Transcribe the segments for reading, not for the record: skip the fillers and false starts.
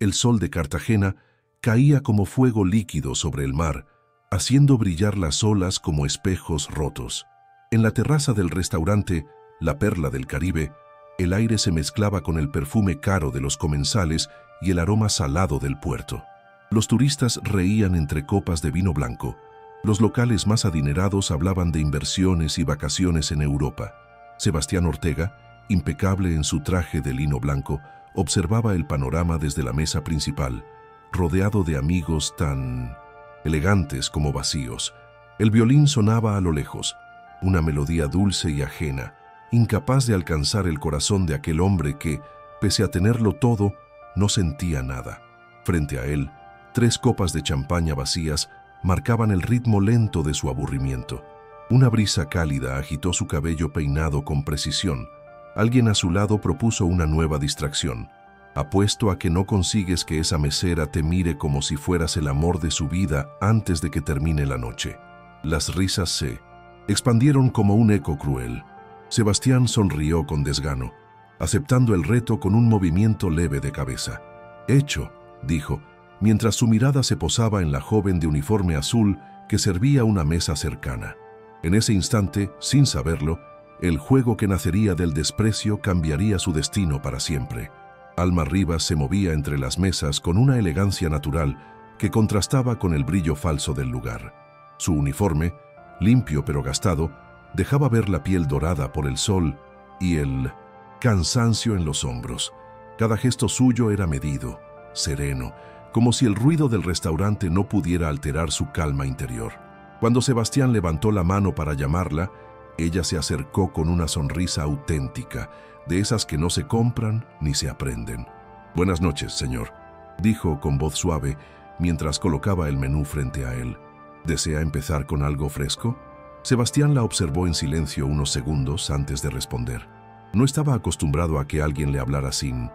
El sol de Cartagena caía como fuego líquido sobre el mar, haciendo brillar las olas como espejos rotos. En la terraza del restaurante, la Perla del Caribe, el aire se mezclaba con el perfume caro de los comensales y el aroma salado del puerto. Los turistas reían entre copas de vino blanco. Los locales más adinerados hablaban de inversiones y vacaciones en Europa. Sebastián Ortega, impecable en su traje de lino blanco, observaba el panorama desde la mesa principal, rodeado de amigos tan elegantes como vacíos. El violín sonaba a lo lejos, una melodía dulce y ajena, incapaz de alcanzar el corazón de aquel hombre que, pese a tenerlo todo, no sentía nada. Frente a él, 3 copas de champaña vacías marcaban el ritmo lento de su aburrimiento. Una brisa cálida agitó su cabello peinado con precisión. Alguien a su lado propuso una nueva distracción. Apuesto a que no consigues que esa mesera te mire como si fueras el amor de su vida antes de que termine la noche. Las risas se expandieron como un eco cruel. Sebastián sonrió con desgano, aceptando el reto con un movimiento leve de cabeza. «Hecho», dijo, mientras su mirada se posaba en la joven de uniforme azul que servía una mesa cercana. En ese instante, sin saberlo, el juego que nacería del desprecio cambiaría su destino para siempre. Alma Rivas se movía entre las mesas con una elegancia natural que contrastaba con el brillo falso del lugar. Su uniforme, limpio pero gastado, dejaba ver la piel dorada por el sol y el cansancio en los hombros. Cada gesto suyo era medido, sereno, como si el ruido del restaurante no pudiera alterar su calma interior. Cuando Sebastián levantó la mano para llamarla, ella se acercó con una sonrisa auténtica, de esas que no se compran ni se aprenden. «Buenas noches, señor», dijo con voz suave mientras colocaba el menú frente a él. «¿Desea empezar con algo fresco?». Sebastián la observó en silencio unos segundos antes de responder. No estaba acostumbrado a que alguien le hablara sin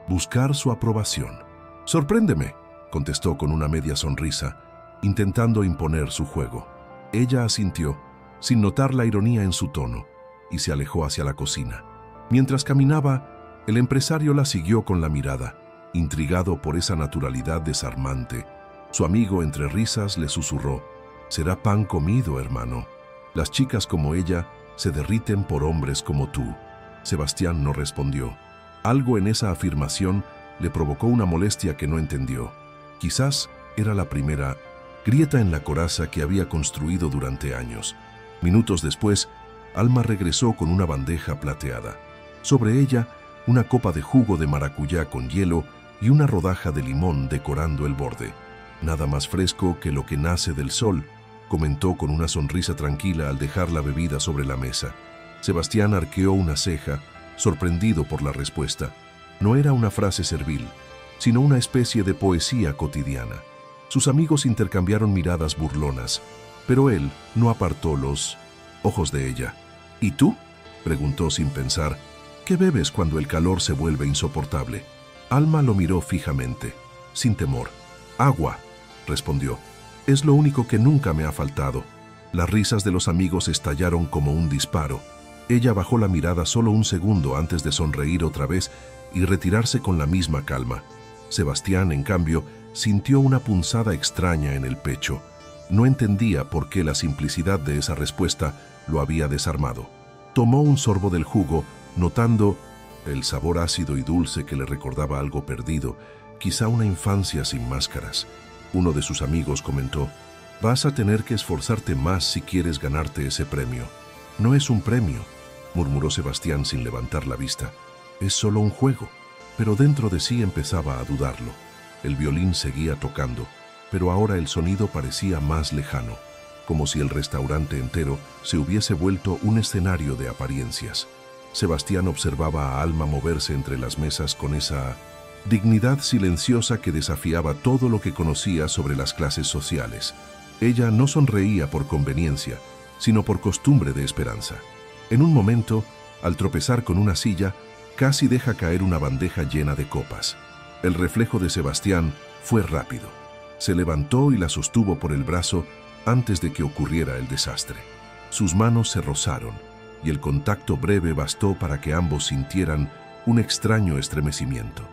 buscar su aprobación. «Sorpréndeme», contestó con una media sonrisa, intentando imponer su juego. Ella asintió, sin notar la ironía en su tono, y se alejó hacia la cocina. Mientras caminaba, el empresario la siguió con la mirada, intrigado por esa naturalidad desarmante. Su amigo, entre risas, le susurró: «Será pan comido, hermano. Las chicas como ella se derriten por hombres como tú». Sebastián no respondió. Algo en esa afirmación le provocó una molestia que no entendió. Quizás era la primera grieta en la coraza que había construido durante años. Minutos después, Alma regresó con una bandeja plateada. Sobre ella, una copa de jugo de maracuyá con hielo y una rodaja de limón decorando el borde. «Nada más fresco que lo que nace del sol», comentó con una sonrisa tranquila al dejar la bebida sobre la mesa. Sebastián arqueó una ceja, sorprendido por la respuesta. No era una frase servil, sino una especie de poesía cotidiana. Sus amigos intercambiaron miradas burlonas, pero él no apartó los ojos de ella. «¿Y tú?», preguntó sin pensar. «¿Qué bebes cuando el calor se vuelve insoportable?». Alma lo miró fijamente, sin temor. «Agua», respondió. «Es lo único que nunca me ha faltado». Las risas de los amigos estallaron como un disparo. Ella bajó la mirada solo un segundo antes de sonreír otra vez y retirarse con la misma calma. Sebastián, en cambio, sintió una punzada extraña en el pecho. No entendía por qué la simplicidad de esa respuesta lo había desarmado. Tomó un sorbo del jugo, notando el sabor ácido y dulce que le recordaba algo perdido, quizá una infancia sin máscaras. Uno de sus amigos comentó: «Vas a tener que esforzarte más si quieres ganarte ese premio». «No es un premio», murmuró Sebastián sin levantar la vista. «Es solo un juego». Pero dentro de sí empezaba a dudarlo. El violín seguía tocando, pero ahora el sonido parecía más lejano, como si el restaurante entero se hubiese vuelto un escenario de apariencias. Sebastián observaba a Alma moverse entre las mesas con esa dignidad silenciosa que desafiaba todo lo que conocía sobre las clases sociales. Ella no sonreía por conveniencia, sino por costumbre de esperanza. En un momento, al tropezar con una silla, casi deja caer una bandeja llena de copas. El reflejo de Sebastián fue rápido. Se levantó y la sostuvo por el brazo antes de que ocurriera el desastre. Sus manos se rozaron, y el contacto breve bastó para que ambos sintieran un extraño estremecimiento.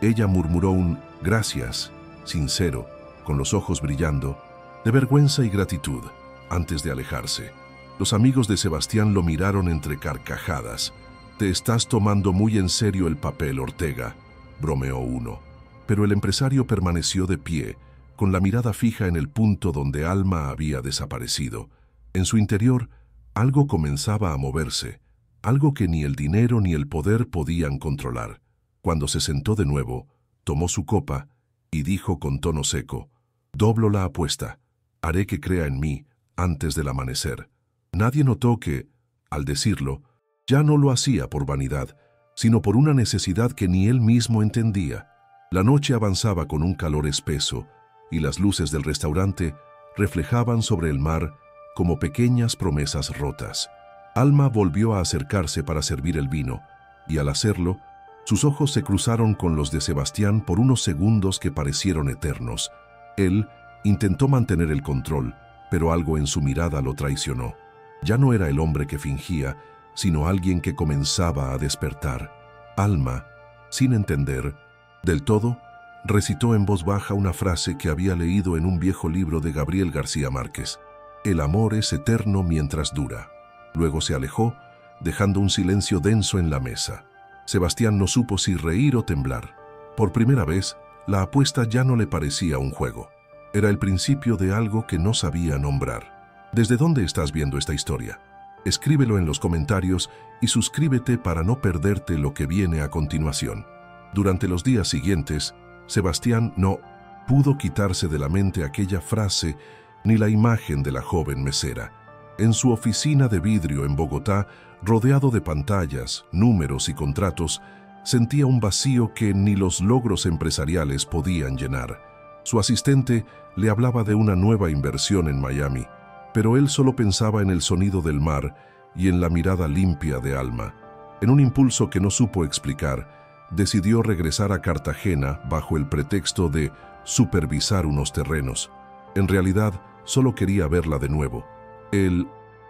Ella murmuró un «gracias», sincero, con los ojos brillando, de vergüenza y gratitud, antes de alejarse. Los amigos de Sebastián lo miraron entre carcajadas. «Te estás tomando muy en serio el papel, Ortega», bromeó uno. Pero el empresario permaneció de pie, con la mirada fija en el punto donde Alma había desaparecido. En su interior, algo comenzaba a moverse, algo que ni el dinero ni el poder podían controlar. Cuando se sentó de nuevo, tomó su copa y dijo con tono seco: «Doblo la apuesta. Haré que crea en mí antes del amanecer». Nadie notó que, al decirlo, ya no lo hacía por vanidad, sino por una necesidad que ni él mismo entendía. La noche avanzaba con un calor espeso, y las luces del restaurante reflejaban sobre el mar como pequeñas promesas rotas. Alma volvió a acercarse para servir el vino, y al hacerlo, sus ojos se cruzaron con los de Sebastián por unos segundos que parecieron eternos. Él intentó mantener el control, pero algo en su mirada lo traicionó. Ya no era el hombre que fingía, sino alguien que comenzaba a despertar. Alma, sin entender del todo, recitó en voz baja una frase que había leído en un viejo libro de Gabriel García Márquez: «El amor es eterno mientras dura». Luego se alejó, dejando un silencio denso en la mesa. Sebastián no supo si reír o temblar. Por primera vez, la apuesta ya no le parecía un juego. Era el principio de algo que no sabía nombrar. ¿Desde dónde estás viendo esta historia? Escríbelo en los comentarios y suscríbete para no perderte lo que viene a continuación. Durante los días siguientes, Sebastián no pudo quitarse de la mente aquella frase ni la imagen de la joven mesera. En su oficina de vidrio en Bogotá, rodeado de pantallas, números y contratos, sentía un vacío que ni los logros empresariales podían llenar. Su asistente le hablaba de una nueva inversión en Miami, pero él solo pensaba en el sonido del mar y en la mirada limpia de Alma. En un impulso que no supo explicar, decidió regresar a Cartagena bajo el pretexto de supervisar unos terrenos. En realidad, solo quería verla de nuevo. El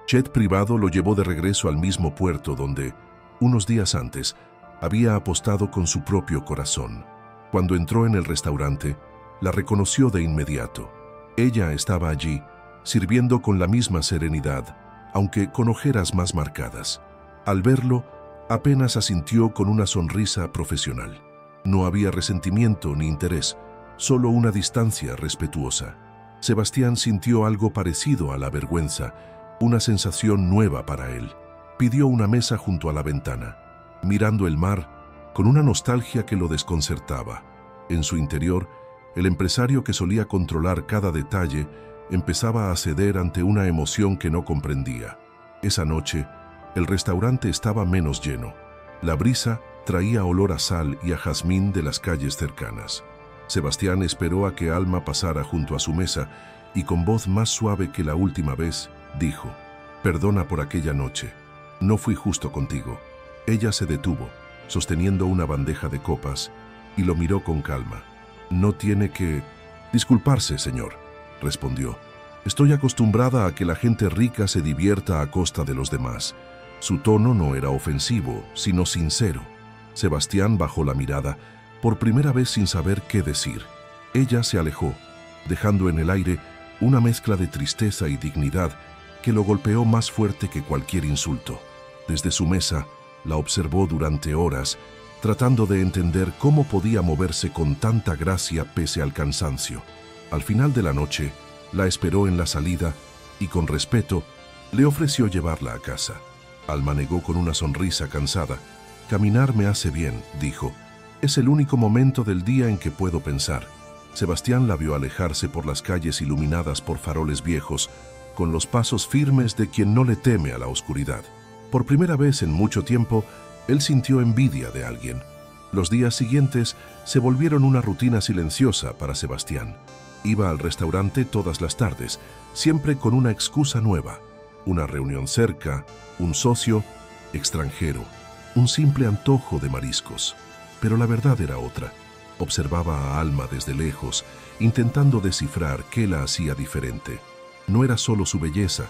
jet privado lo llevó de regreso al mismo puerto donde, unos días antes, había apostado con su propio corazón. Cuando entró en el restaurante, la reconoció de inmediato. Ella estaba allí, sirviendo con la misma serenidad, aunque con ojeras más marcadas. Al verlo, apenas asintió con una sonrisa profesional. No había resentimiento ni interés, solo una distancia respetuosa. Sebastián sintió algo parecido a la vergüenza, una sensación nueva para él. Pidió una mesa junto a la ventana, mirando el mar, con una nostalgia que lo desconcertaba. En su interior, el empresario que solía controlar cada detalle empezaba a ceder ante una emoción que no comprendía. Esa noche, el restaurante estaba menos lleno. La brisa traía olor a sal y a jazmín de las calles cercanas. Sebastián esperó a que Alma pasara junto a su mesa y con voz más suave que la última vez, dijo: «Perdona por aquella noche. No fui justo contigo». Ella se detuvo, sosteniendo una bandeja de copas, y lo miró con calma. «No tiene que disculparse, señor», respondió. «Estoy acostumbrada a que la gente rica se divierta a costa de los demás». Su tono no era ofensivo, sino sincero. Sebastián bajó la mirada, por primera vez sin saber qué decir. Ella se alejó, dejando en el aire una mezcla de tristeza y dignidad que lo golpeó más fuerte que cualquier insulto. Desde su mesa, la observó durante horas, tratando de entender cómo podía moverse con tanta gracia pese al cansancio. Al final de la noche, la esperó en la salida y, con respeto, le ofreció llevarla a casa. Alma negó con una sonrisa cansada. «Caminar me hace bien», dijo. «Es el único momento del día en que puedo pensar». Sebastián la vio alejarse por las calles iluminadas por faroles viejos, con los pasos firmes de quien no le teme a la oscuridad. Por primera vez en mucho tiempo, él sintió envidia de alguien. Los días siguientes se volvieron una rutina silenciosa para Sebastián. Iba al restaurante todas las tardes, siempre con una excusa nueva. Una reunión cerca, un socio, extranjero, un simple antojo de mariscos. Pero la verdad era otra. Observaba a Alma desde lejos, intentando descifrar qué la hacía diferente. No era solo su belleza,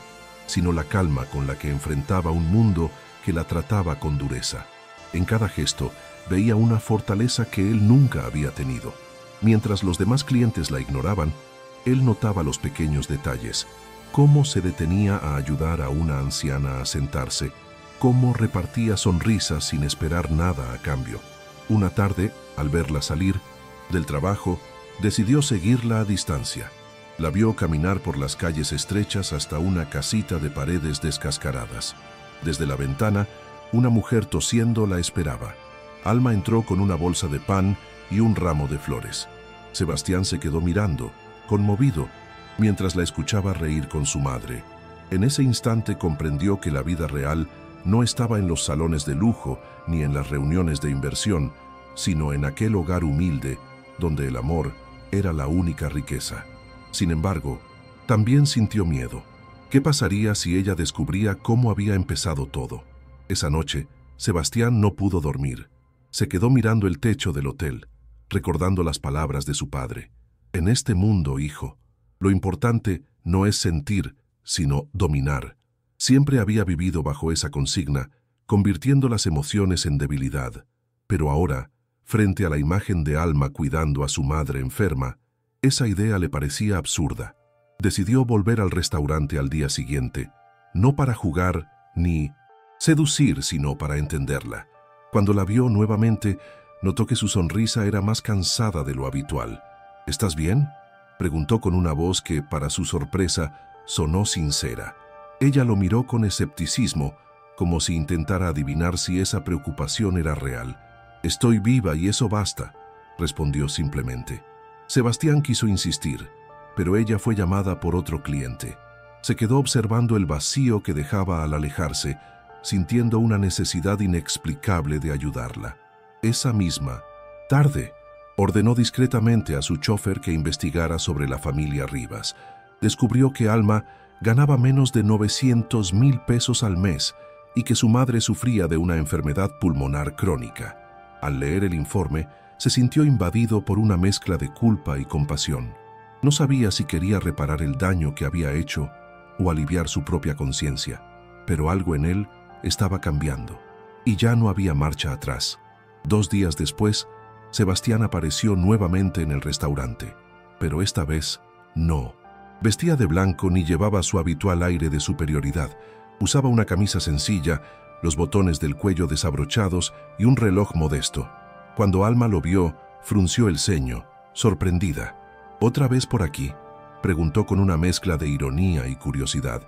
sino la calma con la que enfrentaba un mundo que la trataba con dureza. En cada gesto, veía una fortaleza que él nunca había tenido. Mientras los demás clientes la ignoraban, él notaba los pequeños detalles, cómo se detenía a ayudar a una anciana a sentarse, cómo repartía sonrisas sin esperar nada a cambio. Una tarde, al verla salir del trabajo, decidió seguirla a distancia. La vio caminar por las calles estrechas hasta una casita de paredes descascaradas. Desde la ventana, una mujer tosiendo la esperaba. Alma entró con una bolsa de pan y un ramo de flores. Sebastián se quedó mirando, conmovido, mientras la escuchaba reír con su madre. En ese instante comprendió que la vida real no estaba en los salones de lujo ni en las reuniones de inversión, sino en aquel hogar humilde donde el amor era la única riqueza. Sin embargo, también sintió miedo. ¿Qué pasaría si ella descubría cómo había empezado todo? Esa noche, Sebastián no pudo dormir. Se quedó mirando el techo del hotel, recordando las palabras de su padre. En este mundo, hijo, lo importante no es sentir, sino dominar. Siempre había vivido bajo esa consigna, convirtiendo las emociones en debilidad. Pero ahora, frente a la imagen de Alma cuidando a su madre enferma, esa idea le parecía absurda. Decidió volver al restaurante al día siguiente, no para jugar ni seducir, sino para entenderla. Cuando la vio nuevamente, notó que su sonrisa era más cansada de lo habitual. ¿Estás bien?, preguntó con una voz que, para su sorpresa, sonó sincera. Ella lo miró con escepticismo, como si intentara adivinar si esa preocupación era real. «Estoy viva y eso basta», respondió simplemente. Sebastián quiso insistir, pero ella fue llamada por otro cliente. Se quedó observando el vacío que dejaba al alejarse, sintiendo una necesidad inexplicable de ayudarla. Esa misma tarde, ordenó discretamente a su chofer que investigara sobre la familia Rivas. Descubrió que Alma ganaba menos de 900,000 pesos al mes y que su madre sufría de una enfermedad pulmonar crónica. Al leer el informe, se sintió invadido por una mezcla de culpa y compasión. No sabía si quería reparar el daño que había hecho o aliviar su propia conciencia, pero algo en él estaba cambiando, y ya no había marcha atrás. 2 días después, Sebastián apareció nuevamente en el restaurante, pero esta vez no. Vestía de blanco ni llevaba su habitual aire de superioridad. Usaba una camisa sencilla, los botones del cuello desabrochados y un reloj modesto. Cuando Alma lo vio, frunció el ceño, sorprendida. «¿Otra vez por aquí?», preguntó con una mezcla de ironía y curiosidad.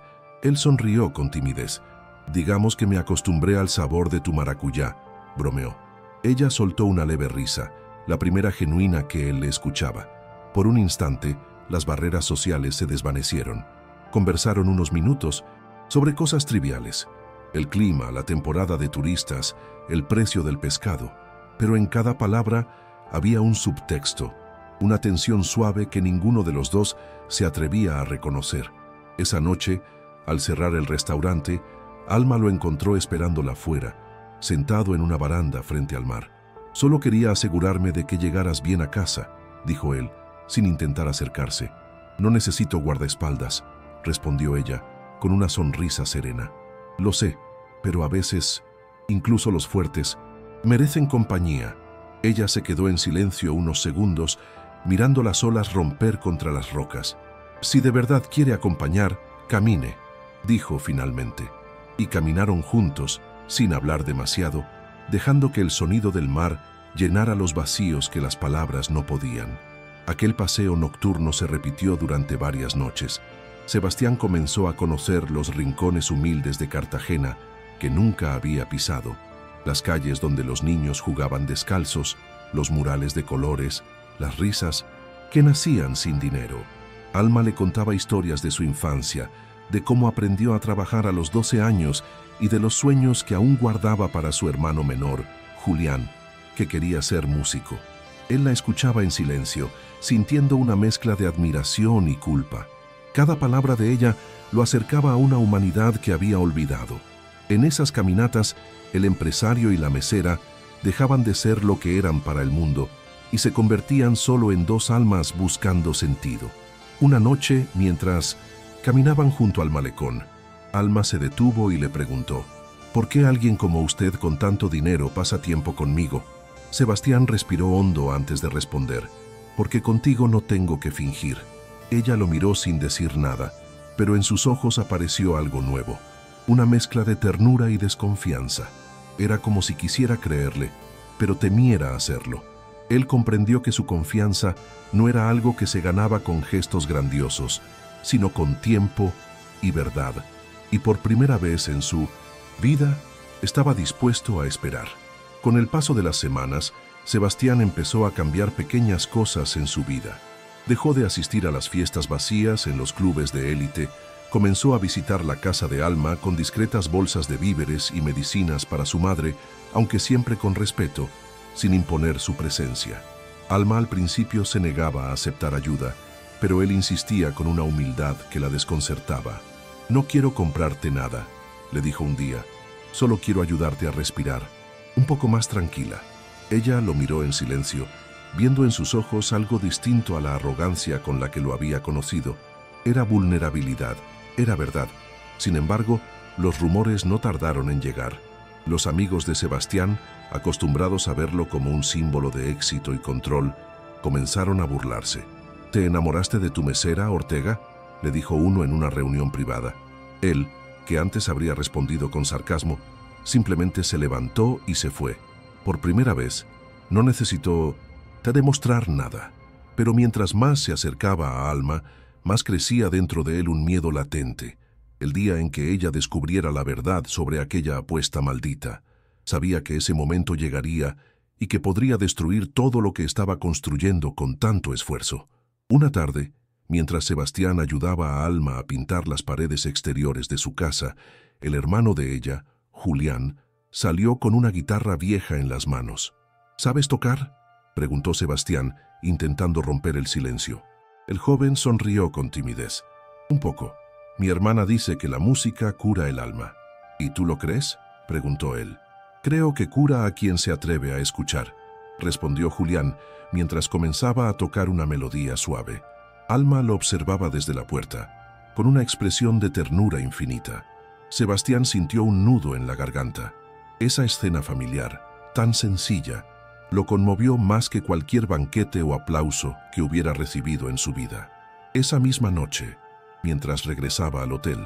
Él sonrió con timidez. «Digamos que me acostumbré al sabor de tu maracuyá», bromeó. Ella soltó una leve risa, la primera genuina que él le escuchaba. Por un instante, las barreras sociales se desvanecieron. Conversaron unos minutos sobre cosas triviales: el clima, la temporada de turistas, el precio del pescado. Pero en cada palabra había un subtexto, una tensión suave que ninguno de los dos se atrevía a reconocer. Esa noche, al cerrar el restaurante, Alma lo encontró esperándola fuera, sentado en una baranda frente al mar. «Solo quería asegurarme de que llegaras bien a casa», dijo él, sin intentar acercarse. «No necesito guardaespaldas», respondió ella, con una sonrisa serena. «Lo sé, pero a veces, incluso los fuertes, merecen compañía». Ella se quedó en silencio unos segundos, mirando las olas romper contra las rocas. «Si de verdad quiere acompañar, camine», dijo finalmente. Y caminaron juntos, sin hablar demasiado, dejando que el sonido del mar llenara los vacíos que las palabras no podían. Aquel paseo nocturno se repitió durante varias noches. Sebastián comenzó a conocer los rincones humildes de Cartagena que nunca había pisado, las calles donde los niños jugaban descalzos, los murales de colores, las risas que nacían sin dinero. Alma le contaba historias de su infancia, de cómo aprendió a trabajar a los 12 años y de los sueños que aún guardaba para su hermano menor, Julián, que quería ser músico. Él la escuchaba en silencio, sintiendo una mezcla de admiración y culpa. Cada palabra de ella lo acercaba a una humanidad que había olvidado. En esas caminatas, el empresario y la mesera dejaban de ser lo que eran para el mundo y se convertían solo en 2 almas buscando sentido. Una noche, mientras caminaban junto al malecón, Alma se detuvo y le preguntó: «¿Por qué alguien como usted con tanto dinero pasa tiempo conmigo?». Sebastián respiró hondo antes de responder. «Porque contigo no tengo que fingir». Ella lo miró sin decir nada, pero en sus ojos apareció algo nuevo, una mezcla de ternura y desconfianza. Era como si quisiera creerle, pero temiera hacerlo. Él comprendió que su confianza no era algo que se ganaba con gestos grandiosos, sino con tiempo y verdad. Y por primera vez en su vida, estaba dispuesto a esperar. Con el paso de las semanas, Sebastián empezó a cambiar pequeñas cosas en su vida. Dejó de asistir a las fiestas vacías en los clubes de élite, comenzó a visitar la casa de Alma con discretas bolsas de víveres y medicinas para su madre, aunque siempre con respeto, sin imponer su presencia. Alma al principio se negaba a aceptar ayuda, pero él insistía con una humildad que la desconcertaba. «No quiero comprarte nada», le dijo un día. «Solo quiero ayudarte a respirar, un poco más tranquila». Ella lo miró en silencio, viendo en sus ojos algo distinto a la arrogancia con la que lo había conocido. Era vulnerabilidad, era verdad. Sin embargo, los rumores no tardaron en llegar. Los amigos de Sebastián, acostumbrados a verlo como un símbolo de éxito y control, comenzaron a burlarse. «¿Te enamoraste de tu mesera, Ortega?», le dijo uno en una reunión privada. Él, que antes habría respondido con sarcasmo, simplemente se levantó y se fue. Por primera vez, no necesitó demostrar nada, pero mientras más se acercaba a Alma, más crecía dentro de él un miedo latente. El día en que ella descubriera la verdad sobre aquella apuesta maldita, sabía que ese momento llegaría y que podría destruir todo lo que estaba construyendo con tanto esfuerzo. Una tarde, mientras Sebastián ayudaba a Alma a pintar las paredes exteriores de su casa, el hermano de ella, Julián, salió con una guitarra vieja en las manos. «¿Sabes tocar?», preguntó Sebastián, intentando romper el silencio. El joven sonrió con timidez. «Un poco. Mi hermana dice que la música cura el alma». «¿Y tú lo crees?», preguntó él. «Creo que cura a quien se atreve a escuchar», respondió Julián, mientras comenzaba a tocar una melodía suave. Alma lo observaba desde la puerta, con una expresión de ternura infinita. Sebastián sintió un nudo en la garganta. Esa escena familiar, tan sencilla, lo conmovió más que cualquier banquete o aplauso que hubiera recibido en su vida. Esa misma noche, mientras regresaba al hotel,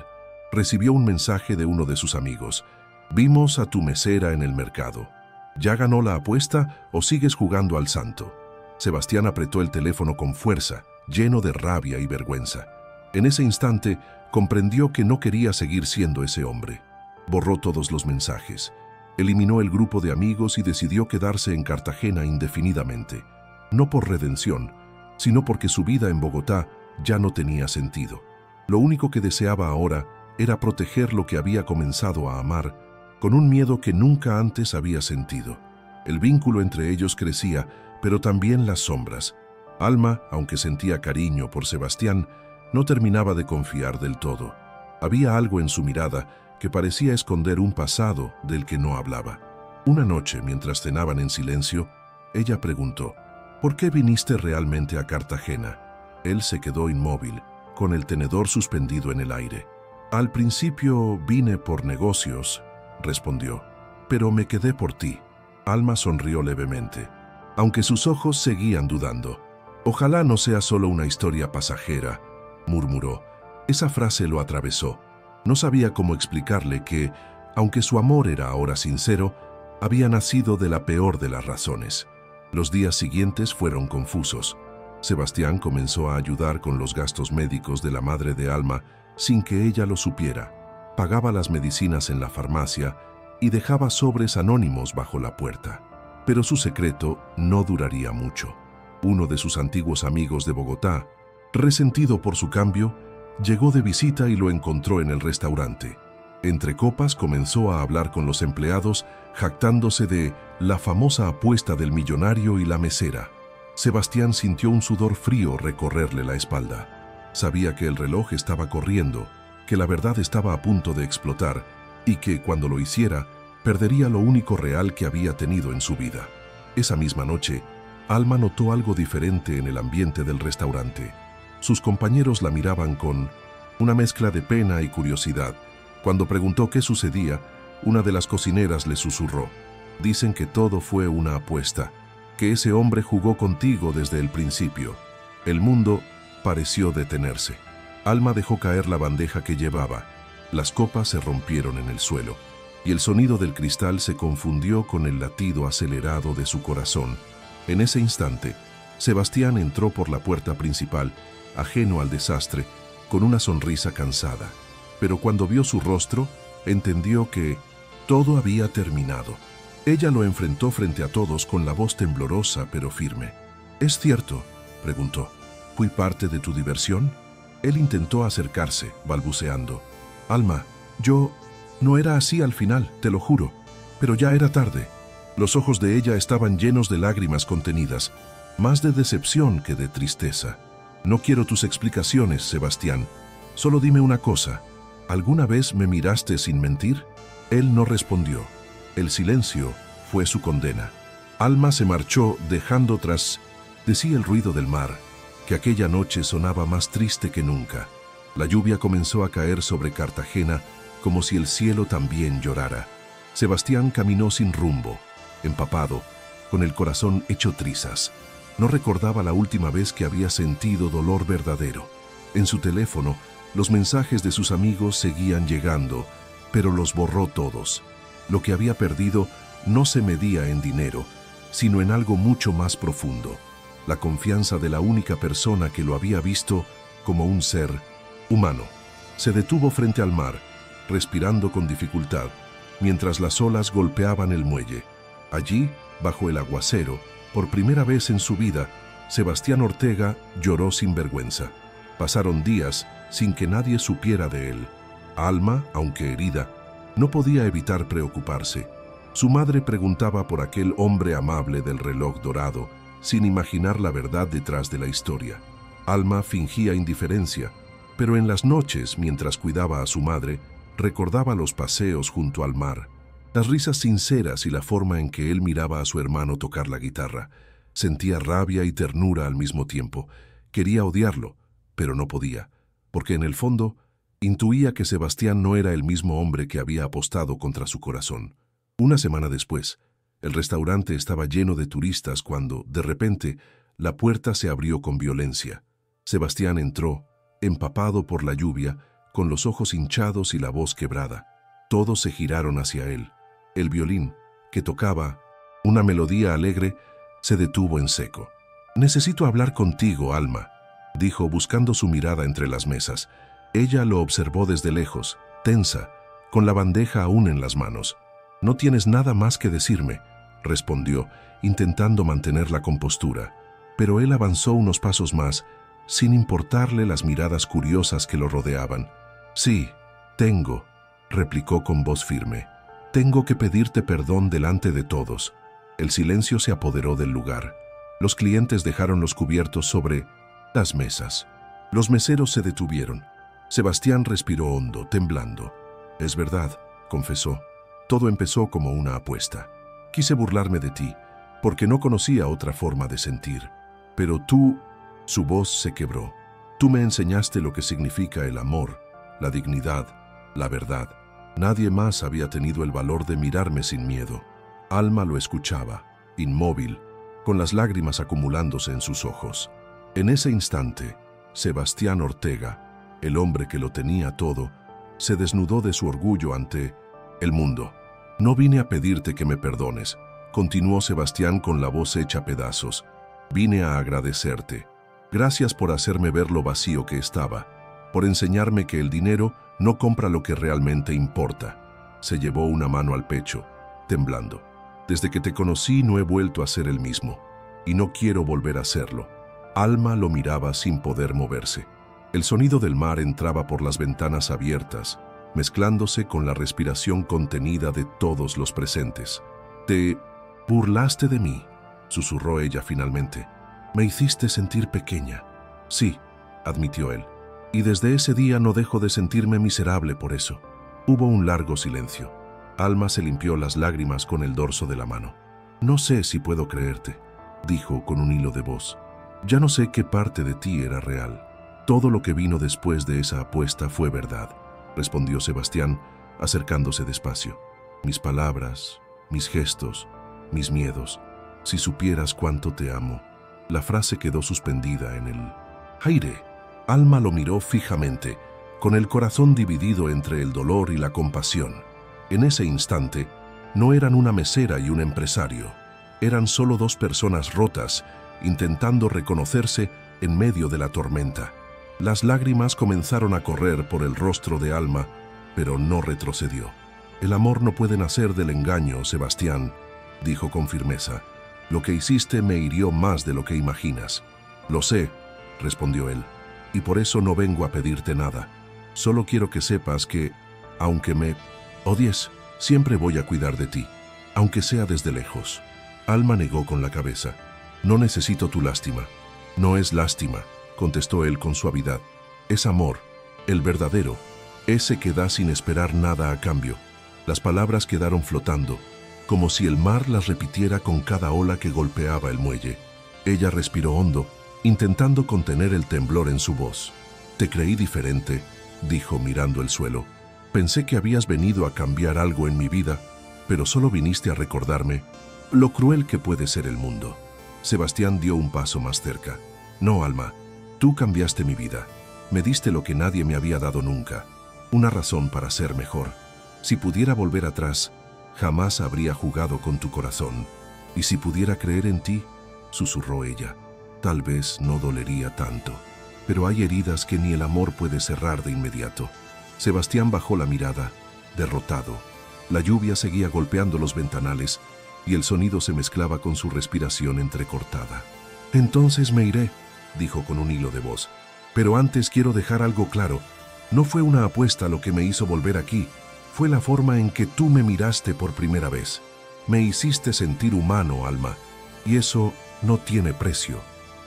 recibió un mensaje de uno de sus amigos. «Vimos a tu mesera en el mercado. ¿Ya ganó la apuesta o sigues jugando al santo?». Sebastián apretó el teléfono con fuerza, lleno de rabia y vergüenza. En ese instante, comprendió que no quería seguir siendo ese hombre. Borró todos los mensajes. Eliminó el grupo de amigos y decidió quedarse en Cartagena indefinidamente. No por redención, sino porque su vida en Bogotá ya no tenía sentido. Lo único que deseaba ahora era proteger lo que había comenzado a amar, con un miedo que nunca antes había sentido. El vínculo entre ellos crecía, pero también las sombras. Alma, aunque sentía cariño por Sebastián, no terminaba de confiar del todo. Había algo en su mirada que parecía esconder un pasado del que no hablaba. Una noche, mientras cenaban en silencio, ella preguntó: «¿Por qué viniste realmente a Cartagena?». Él se quedó inmóvil, con el tenedor suspendido en el aire. «Al principio vine por negocios», respondió, «pero me quedé por ti». Alma sonrió levemente, aunque sus ojos seguían dudando. «Ojalá no sea solo una historia pasajera», murmuró. Esa frase lo atravesó. No sabía cómo explicarle que, aunque su amor era ahora sincero, había nacido de la peor de las razones. Los días siguientes fueron confusos. Sebastián comenzó a ayudar con los gastos médicos de la madre de Alma sin que ella lo supiera. Pagaba las medicinas en la farmacia y dejaba sobres anónimos bajo la puerta. Pero su secreto no duraría mucho. Uno de sus antiguos amigos de Bogotá, resentido por su cambio, llegó de visita y lo encontró en el restaurante. Entre copas comenzó a hablar con los empleados, jactándose de la famosa apuesta del millonario y la mesera. Sebastián sintió un sudor frío recorrerle la espalda. Sabía que el reloj estaba corriendo, que la verdad estaba a punto de explotar y que, cuando lo hiciera, perdería lo único real que había tenido en su vida. Esa misma noche, Alma notó algo diferente en el ambiente del restaurante. Sus compañeros la miraban con una mezcla de pena y curiosidad. Cuando preguntó qué sucedía, una de las cocineras le susurró: Dicen que todo fue una apuesta, que ese hombre jugó contigo desde el principio. El mundo pareció detenerse. Alma dejó caer la bandeja que llevaba. Las copas se rompieron en el suelo, y el sonido del cristal se confundió con el latido acelerado de su corazón. En ese instante, Sebastián entró por la puerta principal, ajeno al desastre, con una sonrisa cansada. Pero cuando vio su rostro, entendió que todo había terminado. Ella lo enfrentó frente a todos con la voz temblorosa pero firme. «¿Es cierto?», preguntó. «¿Fui parte de tu diversión?». Él intentó acercarse, balbuceando. «Alma, yo no era así al final, te lo juro, pero ya era tarde». Los ojos de ella estaban llenos de lágrimas contenidas, más de decepción que de tristeza. «No quiero tus explicaciones, Sebastián. Solo dime una cosa. ¿Alguna vez me miraste sin mentir?». Él no respondió. El silencio fue su condena. Alma se marchó dejando tras de sí el ruido del mar, que aquella noche sonaba más triste que nunca. La lluvia comenzó a caer sobre Cartagena como si el cielo también llorara. Sebastián caminó sin rumbo, empapado, con el corazón hecho trizas. No recordaba la última vez que había sentido dolor verdadero. En su teléfono, los mensajes de sus amigos seguían llegando, pero los borró todos. Lo que había perdido no se medía en dinero, sino en algo mucho más profundo: la confianza de la única persona que lo había visto como un ser humano. Se detuvo frente al mar, respirando con dificultad, mientras las olas golpeaban el muelle. Allí, bajo el aguacero, por primera vez en su vida, Sebastián Ortega lloró sin vergüenza. Pasaron días sin que nadie supiera de él. Alma, aunque herida, no podía evitar preocuparse. Su madre preguntaba por aquel hombre amable del reloj dorado, sin imaginar la verdad detrás de la historia. Alma fingía indiferencia, pero en las noches, mientras cuidaba a su madre, recordaba los paseos junto al mar, las risas sinceras y la forma en que él miraba a su hermano tocar la guitarra. Sentía rabia y ternura al mismo tiempo. Quería odiarlo, pero no podía, porque en el fondo intuía que Sebastián no era el mismo hombre que había apostado contra su corazón. Una semana después, el restaurante estaba lleno de turistas cuando, de repente, la puerta se abrió con violencia. Sebastián entró, empapado por la lluvia, con los ojos hinchados y la voz quebrada. Todos se giraron hacia él. El violín, que tocaba una melodía alegre, se detuvo en seco. «Necesito hablar contigo, Alma», dijo buscando su mirada entre las mesas. Ella lo observó desde lejos, tensa, con la bandeja aún en las manos. «No tienes nada más que decirme», respondió, intentando mantener la compostura. Pero él avanzó unos pasos más, sin importarle las miradas curiosas que lo rodeaban. «Sí, tengo», replicó con voz firme. «Tengo que pedirte perdón delante de todos». El silencio se apoderó del lugar. Los clientes dejaron los cubiertos sobre las mesas. Los meseros se detuvieron. Sebastián respiró hondo, temblando. «Es verdad», confesó. «Todo empezó como una apuesta. Quise burlarme de ti, porque no conocía otra forma de sentir. Pero tú...». Su voz se quebró. «Tú me enseñaste lo que significa el amor, la dignidad, la verdad. Nadie más había tenido el valor de mirarme sin miedo». Alma lo escuchaba, inmóvil, con las lágrimas acumulándose en sus ojos. En ese instante, Sebastián Ortega, el hombre que lo tenía todo, se desnudó de su orgullo ante el mundo. «No vine a pedirte que me perdones», continuó Sebastián con la voz hecha pedazos. «Vine a agradecerte. Gracias por hacerme ver lo vacío que estaba, por enseñarme que el dinero no compra lo que realmente importa». Se llevó una mano al pecho, temblando. «Desde que te conocí no he vuelto a ser el mismo, y no quiero volver a serlo». Alma lo miraba sin poder moverse. El sonido del mar entraba por las ventanas abiertas, mezclándose con la respiración contenida de todos los presentes. «Te burlaste de mí», susurró ella finalmente. «Me hiciste sentir pequeña». «Sí», admitió él, «y desde ese día no dejo de sentirme miserable por eso». Hubo un largo silencio. Alma se limpió las lágrimas con el dorso de la mano. «No sé si puedo creerte», dijo con un hilo de voz. «Ya no sé qué parte de ti era real. Todo lo que vino después de esa apuesta fue verdad», respondió Sebastián, acercándose despacio. «Mis palabras, mis gestos, mis miedos. Si supieras cuánto te amo. La frase quedó suspendida en el aire. Alma lo miró fijamente, con el corazón dividido entre el dolor y la compasión. En ese instante, no eran una mesera y un empresario. Eran solo dos personas rotas, intentando reconocerse en medio de la tormenta. Las lágrimas comenzaron a correr por el rostro de Alma, pero no retrocedió. El amor no puede nacer del engaño, Sebastián, dijo con firmeza. Lo que hiciste me hirió más de lo que imaginas. Lo sé, respondió él, y por eso no vengo a pedirte nada. Solo quiero que sepas que, aunque me odies, siempre voy a cuidar de ti, aunque sea desde lejos. Alma negó con la cabeza. No necesito tu lástima. No es lástima, contestó él con suavidad. Es amor, el verdadero, ese que da sin esperar nada a cambio. Las palabras quedaron flotando, como si el mar las repitiera con cada ola que golpeaba el muelle. Ella respiró hondo, intentando contener el temblor en su voz. Te creí diferente, dijo mirando el suelo. Pensé que habías venido a cambiar algo en mi vida, pero solo viniste a recordarme lo cruel que puede ser el mundo. Sebastián dio un paso más cerca. No, Alma, tú cambiaste mi vida. Me diste lo que nadie me había dado nunca. Una razón para ser mejor. Si pudiera volver atrás, jamás habría jugado con tu corazón. Y si pudiera creer en ti, susurró ella, tal vez no dolería tanto. Pero hay heridas que ni el amor puede cerrar de inmediato. Sebastián bajó la mirada, derrotado. La lluvia seguía golpeando los ventanales y el sonido se mezclaba con su respiración entrecortada. Entonces me iré, dijo con un hilo de voz. Pero antes quiero dejar algo claro. No fue una apuesta lo que me hizo volver aquí. Fue la forma en que tú me miraste por primera vez. Me hiciste sentir humano, Alma, y eso no tiene precio.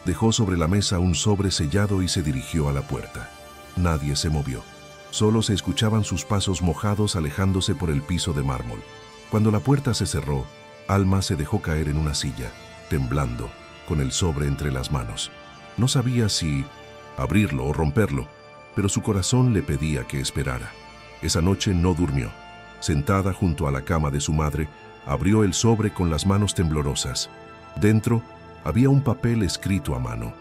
Dejó sobre la mesa un sobre sellado y se dirigió a la puerta. Nadie se movió. Solo se escuchaban sus pasos mojados alejándose por el piso de mármol. Cuando la puerta se cerró, Alma se dejó caer en una silla, temblando, con el sobre entre las manos. No sabía si abrirlo o romperlo, pero su corazón le pedía que esperara. Esa noche no durmió. Sentada junto a la cama de su madre, abrió el sobre con las manos temblorosas. Dentro había un papel escrito a mano.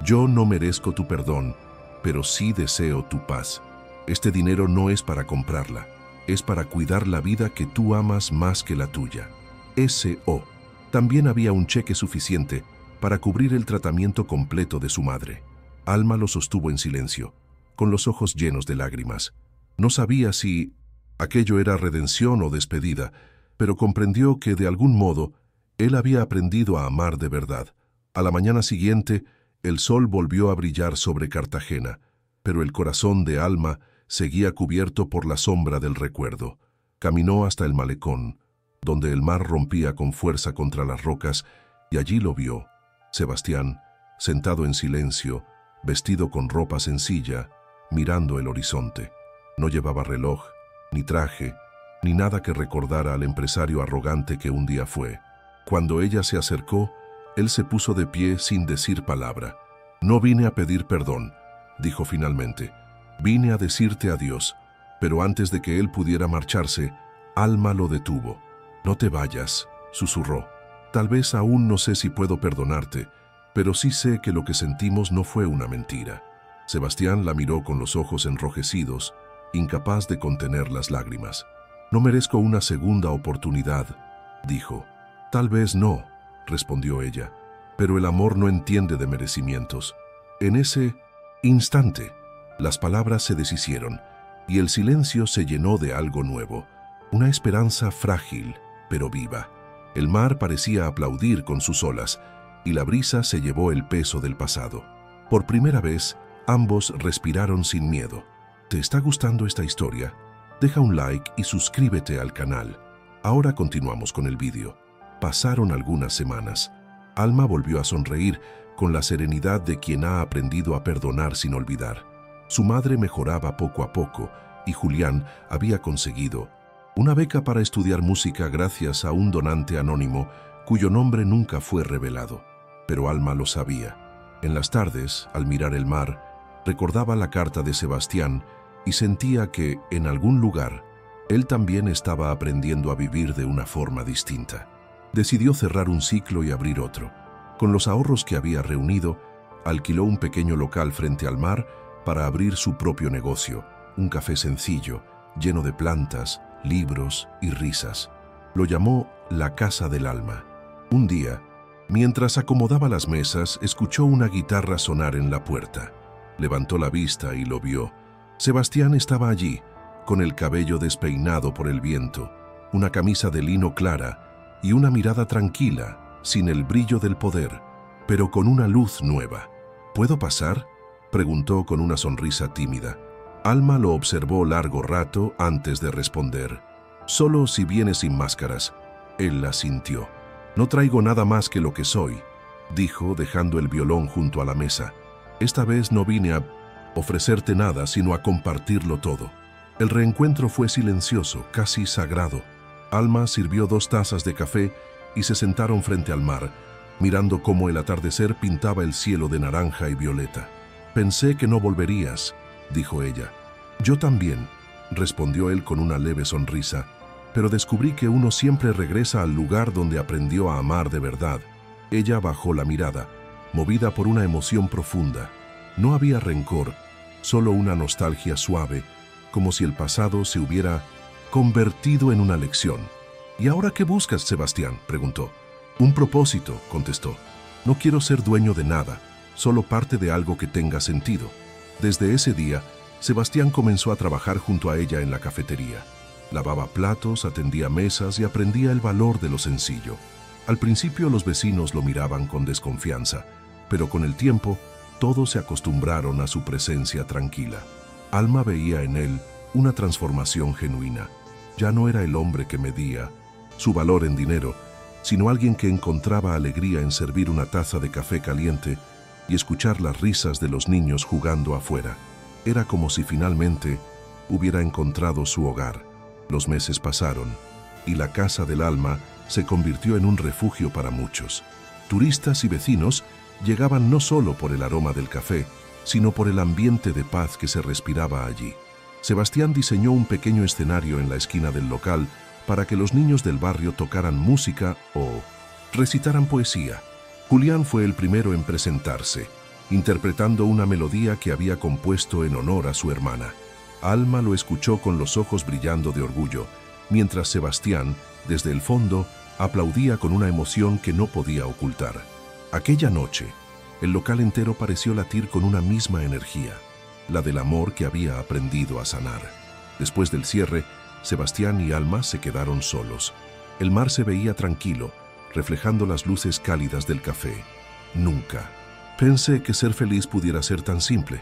Yo no merezco tu perdón, pero sí deseo tu paz. Este dinero no es para comprarla, es para cuidar la vida que tú amas más que la tuya. S.O. También había un cheque suficiente para cubrir el tratamiento completo de su madre. Alma lo sostuvo en silencio, con los ojos llenos de lágrimas. No sabía si aquello era redención o despedida, pero comprendió que de algún modo él había aprendido a amar de verdad. A la mañana siguiente, el sol volvió a brillar sobre Cartagena, pero el corazón de Alma seguía cubierto por la sombra del recuerdo. Caminó hasta el malecón, donde el mar rompía con fuerza contra las rocas, y allí lo vio, Sebastián, sentado en silencio, vestido con ropa sencilla, mirando el horizonte. No llevaba reloj, ni traje, ni nada que recordara al empresario arrogante que un día fue. Cuando ella se acercó, él se puso de pie sin decir palabra. No vine a pedir perdón, dijo finalmente. Vine a decirte adiós, pero antes de que él pudiera marcharse, Alma lo detuvo. No te vayas, susurró. Tal vez aún no sé si puedo perdonarte, pero sí sé que lo que sentimos no fue una mentira. Sebastián la miró con los ojos enrojecidos, incapaz de contener las lágrimas. No merezco una segunda oportunidad, dijo. Tal vez no, respondió ella, pero el amor no entiende de merecimientos. En ese instante, las palabras se deshicieron y el silencio se llenó de algo nuevo, una esperanza frágil, pero viva. El mar parecía aplaudir con sus olas y la brisa se llevó el peso del pasado. Por primera vez, ambos respiraron sin miedo. ¿Te está gustando esta historia? Deja un like y suscríbete al canal. Ahora continuamos con el vídeo. Pasaron algunas semanas. Alma volvió a sonreír con la serenidad de quien ha aprendido a perdonar sin olvidar. Su madre mejoraba poco a poco y Julián había conseguido una beca para estudiar música gracias a un donante anónimo cuyo nombre nunca fue revelado. Pero Alma lo sabía. En las tardes, al mirar el mar, recordaba la carta de Sebastián y sentía que, en algún lugar, Él también estaba aprendiendo a vivir de una forma distinta. Decidió cerrar un ciclo y abrir otro. Con los ahorros que había reunido, alquiló un pequeño local frente al mar para abrir su propio negocio, un café sencillo, lleno de plantas, libros y risas. Lo llamó La Casa del Alma. Un día, mientras acomodaba las mesas, escuchó una guitarra sonar en la puerta. Levantó la vista y lo vio. Sebastián estaba allí, con el cabello despeinado por el viento, una camisa de lino clara y una mirada tranquila, sin el brillo del poder, pero con una luz nueva. ¿Puedo pasar?, preguntó con una sonrisa tímida. Alma lo observó largo rato antes de responder. «Solo si vienes sin máscaras». Él la sintió. «No traigo nada más que lo que soy», dijo, dejando el violón junto a la mesa. «Esta vez no vine a ofrecerte nada, sino a compartirlo todo». El reencuentro fue silencioso, casi sagrado. Alma sirvió 2 tazas de café y se sentaron frente al mar, mirando cómo el atardecer pintaba el cielo de naranja y violeta. «Pensé que no volverías», dijo ella. «Yo también», respondió él con una leve sonrisa, «pero descubrí que uno siempre regresa al lugar donde aprendió a amar de verdad». Ella bajó la mirada, movida por una emoción profunda. No había rencor, solo una nostalgia suave, como si el pasado se hubiera convertido en una lección. «¿Y ahora qué buscas, Sebastián?», preguntó. «Un propósito», contestó. «No quiero ser dueño de nada, solo parte de algo que tenga sentido». Desde ese día, Sebastián comenzó a trabajar junto a ella en la cafetería. Lavaba platos, atendía mesas y aprendía el valor de lo sencillo. Al principio los vecinos lo miraban con desconfianza, pero con el tiempo todos se acostumbraron a su presencia tranquila. Alma veía en él una transformación genuina. Ya no era el hombre que medía su valor en dinero, sino alguien que encontraba alegría en servir una taza de café caliente y escuchar las risas de los niños jugando afuera. Era como si finalmente hubiera encontrado su hogar. Los meses pasaron y la Casa del Alma se convirtió en un refugio para muchos. Turistas y vecinos llegaban no solo por el aroma del café, sino por el ambiente de paz que se respiraba allí. Sebastián diseñó un pequeño escenario en la esquina del local para que los niños del barrio tocaran música o recitaran poesía. Julián fue el primero en presentarse, interpretando una melodía que había compuesto en honor a su hermana. Alma lo escuchó con los ojos brillando de orgullo, mientras Sebastián, desde el fondo, aplaudía con una emoción que no podía ocultar. Aquella noche, el local entero pareció latir con una misma energía, la del amor que había aprendido a sanar. Después del cierre, Sebastián y Alma se quedaron solos. El mar se veía tranquilo, reflejando las luces cálidas del café. «Nunca pensé que ser feliz pudiera ser tan simple»,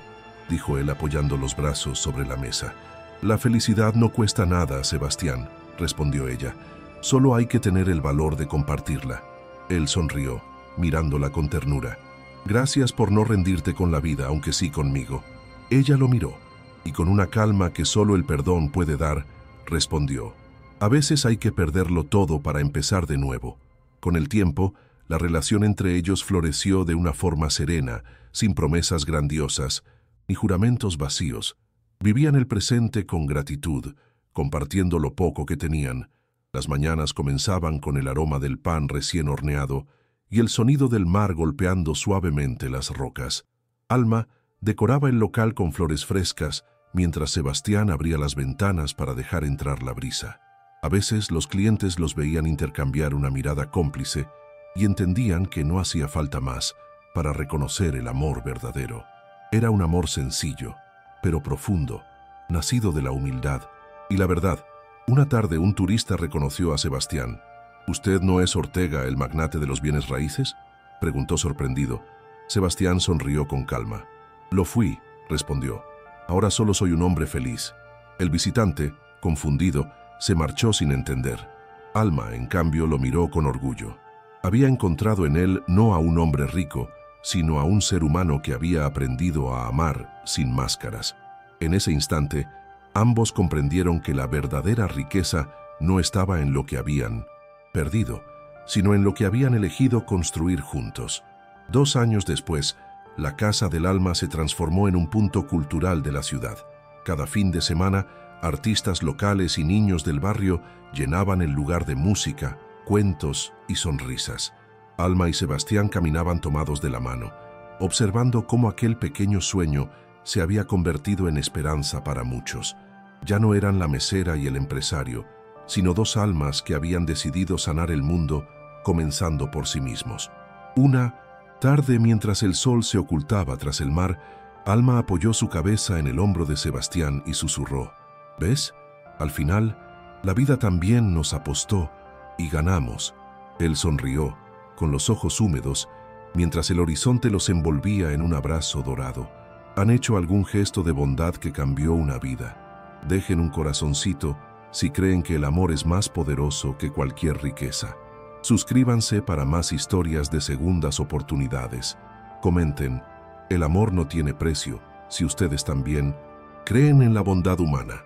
dijo él apoyando los brazos sobre la mesa. «La felicidad no cuesta nada, Sebastián», respondió ella. «Solo hay que tener el valor de compartirla». Él sonrió, mirándola con ternura. «Gracias por no rendirte con la vida, aunque sí conmigo». Ella lo miró, y con una calma que solo el perdón puede dar, respondió: «A veces hay que perderlo todo para empezar de nuevo». Con el tiempo, la relación entre ellos floreció de una forma serena, sin promesas grandiosas ni juramentos vacíos. Vivían el presente con gratitud, compartiendo lo poco que tenían. Las mañanas comenzaban con el aroma del pan recién horneado y el sonido del mar golpeando suavemente las rocas. Alma decoraba el local con flores frescas, mientras Sebastián abría las ventanas para dejar entrar la brisa. A veces los clientes los veían intercambiar una mirada cómplice y entendían que no hacía falta más para reconocer el amor verdadero. Era un amor sencillo, pero profundo, nacido de la humildad y la verdad. Una tarde un turista reconoció a Sebastián. «¿Usted no es Ortega, el magnate de los bienes raíces?», preguntó sorprendido. Sebastián sonrió con calma. «Lo fui», respondió. «Ahora solo soy un hombre feliz». El visitante, confundido, se marchó sin entender. Alma, en cambio, lo miró con orgullo. Había encontrado en él no a un hombre rico, sino a un ser humano que había aprendido a amar sin máscaras. En ese instante, ambos comprendieron que la verdadera riqueza no estaba en lo que habían perdido, sino en lo que habían elegido construir juntos. 2 años después, la Casa del Alma se transformó en un punto cultural de la ciudad. Cada fin de semana Artistas locales y niños del barrio llenaban el lugar de música, cuentos y sonrisas. Alma y Sebastián caminaban tomados de la mano, observando cómo aquel pequeño sueño se había convertido en esperanza para muchos. Ya no eran la mesera y el empresario, sino dos almas que habían decidido sanar el mundo, comenzando por sí mismos. Una tarde, mientras el sol se ocultaba tras el mar, Alma apoyó su cabeza en el hombro de Sebastián y susurró: ¿ves? Al final, la vida también nos apostó y ganamos. Él sonrió, con los ojos húmedos, mientras el horizonte los envolvía en un abrazo dorado. ¿Han hecho algún gesto de bondad que cambió una vida? Dejen un corazoncito si creen que el amor es más poderoso que cualquier riqueza. Suscríbanse para más historias de segundas oportunidades. Comenten: el amor no tiene precio, si ustedes también creen en la bondad humana.